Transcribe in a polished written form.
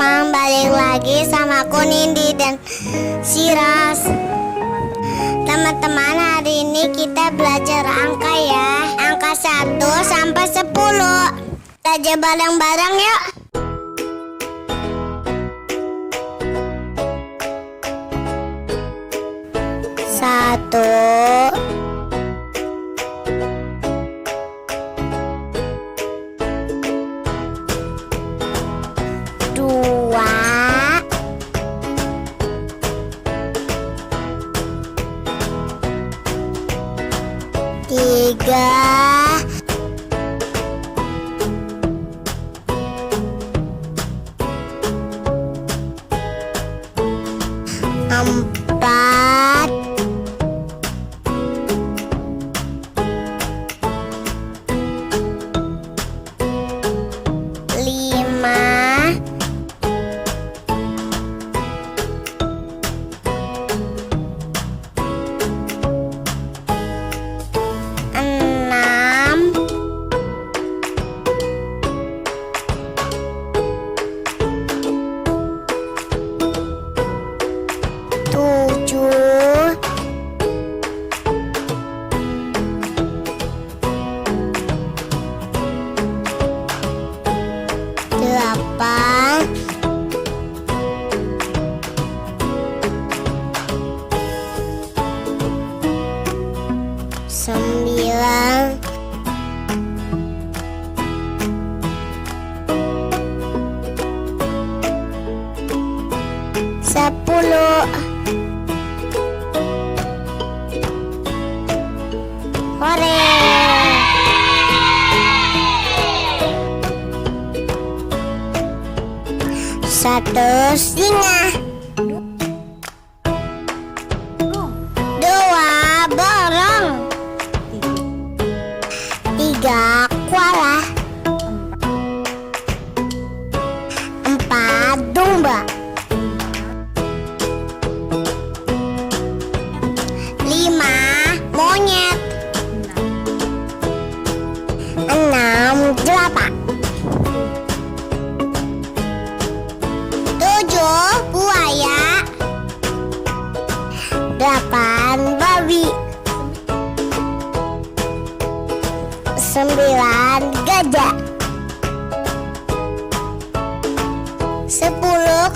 teman-teman, balik lagi sama aku Nindi dan Siras. Teman-teman, hari ini kita belajar angka ya. Angka 1 sampai 10. Belajar bareng-bareng yuk. 1, 2, 3, 4, 5, 6, 7, 8, 9, 10. Hore! 1,5. 2 borong. 3 koala. 4 domba. 5 monyet. 6 jerapah. 7 buaya. 8 babi. 9 gajah. 10